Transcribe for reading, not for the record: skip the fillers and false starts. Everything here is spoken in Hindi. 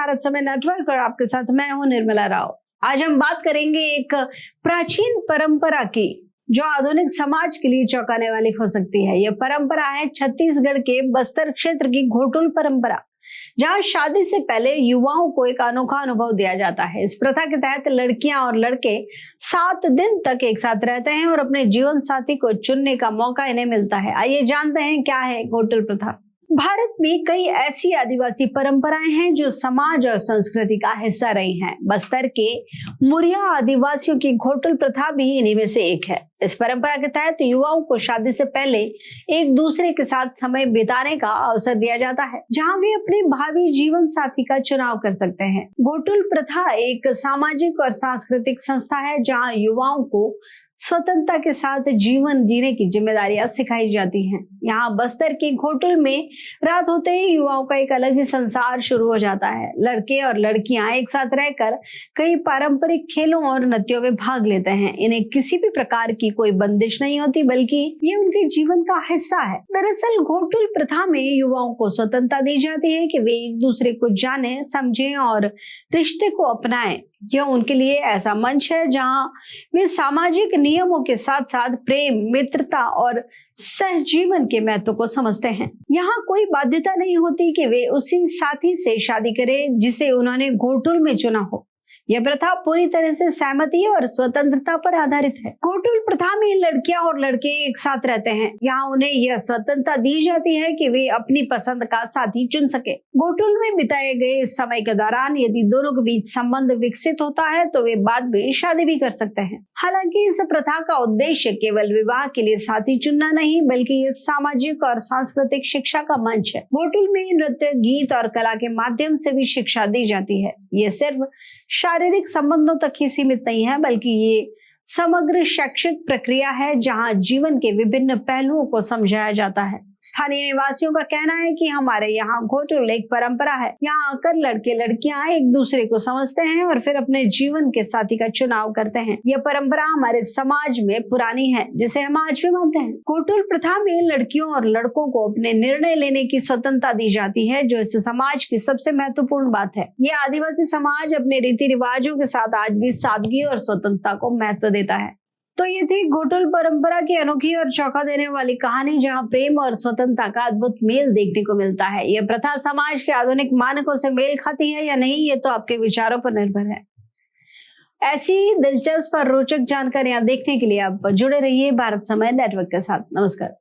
भारत समय नेटवर्क और आपके साथ मैं हूं निर्मला राव। आज हम बात करेंगे एक प्राचीन परंपरा की जो आधुनिक समाज के लिए चौंकाने वाली हो सकती है। यह परंपरा है छत्तीसगढ़ के बस्तर क्षेत्र की घोटुल परंपरा, जहां शादी से पहले युवाओं को एक अनोखा अनुभव दिया जाता है। इस प्रथा के तहत लड़कियां और लड़के 7 दिन तक एक साथ रहते हैं और अपने जीवन साथी को चुनने का मौका इन्हें मिलता है। आइए जानते हैं क्या है घोटुल प्रथा। भारत में कई ऐसी आदिवासी परंपराएं हैं जो समाज और संस्कृति का हिस्सा रही हैं। बस्तर के मुरिया आदिवासियों की घोटुल प्रथा भी इन्हीं में से एक है। इस परंपरा के तहत युवाओं को शादी से पहले एक दूसरे के साथ समय बिताने का अवसर दिया जाता है, जहां वे अपने भावी जीवन साथी का चुनाव कर सकते हैं। घोटुल प्रथा एक सामाजिक और सांस्कृतिक संस्था है जहां युवाओं को स्वतंत्रता के साथ जीवन जीने की जिम्मेदारियां सिखाई जाती हैं। यहाँ बस्तर की घोटुल में रात होते ही युवाओं का एक अलग ही संसार शुरू हो जाता है। लड़के और लड़कियां एक साथ रहकर कई पारंपरिक खेलों और नृत्यों में भाग लेते हैं। इन्हें किसी भी प्रकार की कोई बंदिश नहीं होती, बल्कि ये उनके जीवन का हिस्सा है। दरअसल घोटुल प्रथा में युवाओं को स्वतंत्रता दी जाती है कि वे एक दूसरे को जाने, समझें और रिश्ते को अपनाएं। यह उनके लिए ऐसा मंच है जहां वे सामाजिक नियमों के साथ साथ प्रेम, मित्रता और सहजीवन के महत्व को समझते हैं। यहाँ कोई बाध्यता नहीं होती कि वे उसी साथी से शादी करें जिसे उन्होंने घोटुल में चुना हो। यह प्रथा पूरी तरह से सहमति और स्वतंत्रता पर आधारित है। घोटुल प्रथा में लड़कियां और लड़के एक साथ रहते हैं। यहाँ उन्हें यह स्वतंत्रता दी जाती है कि वे अपनी पसंद का साथी चुन सके। घोटुल में बिताए गए इस समय के दौरान यदि दोनों के बीच संबंध विकसित होता है तो वे बाद में शादी भी कर सकते हैं। हालांकि इस प्रथा का उद्देश्य केवल विवाह के लिए साथी चुनना नहीं, बल्कि ये सामाजिक और सांस्कृतिक शिक्षा का मंच है। घोटुल में नृत्य, गीत और कला के माध्यम से भी शिक्षा दी जाती है। ये सिर्फ शारीरिक संबंधों तक ही सीमित नहीं है, बल्कि ये समग्र शैक्षिक प्रक्रिया है जहां जीवन के विभिन्न पहलुओं को समझाया जाता है। स्थानीय निवासियों का कहना है कि हमारे यहाँ घोटुल एक परंपरा है। यहाँ आकर लड़के लड़कियां एक दूसरे को समझते हैं और फिर अपने जीवन के साथी का चुनाव करते हैं। यह परंपरा हमारे समाज में पुरानी है, जिसे हम आज भी मानते हैं। घोटुल प्रथा में लड़कियों और लड़कों को अपने निर्णय लेने की स्वतंत्रता दी जाती है, जो इस समाज की सबसे महत्वपूर्ण बात है। यह आदिवासी समाज अपने रीति रिवाजों के साथ आज भी सादगी और स्वतंत्रता को महत्व देता है। तो ये थी घोटुल परंपरा की अनोखी और चौंका देने वाली कहानी, जहां प्रेम और स्वतंत्रता का अद्भुत मेल देखने को मिलता है। यह प्रथा समाज के आधुनिक मानकों से मेल खाती है या नहीं, ये तो आपके विचारों पर निर्भर है। ऐसी दिलचस्प और रोचक जानकारियां देखने के लिए आप जुड़े रहिए भारत समय नेटवर्क के साथ। नमस्कार।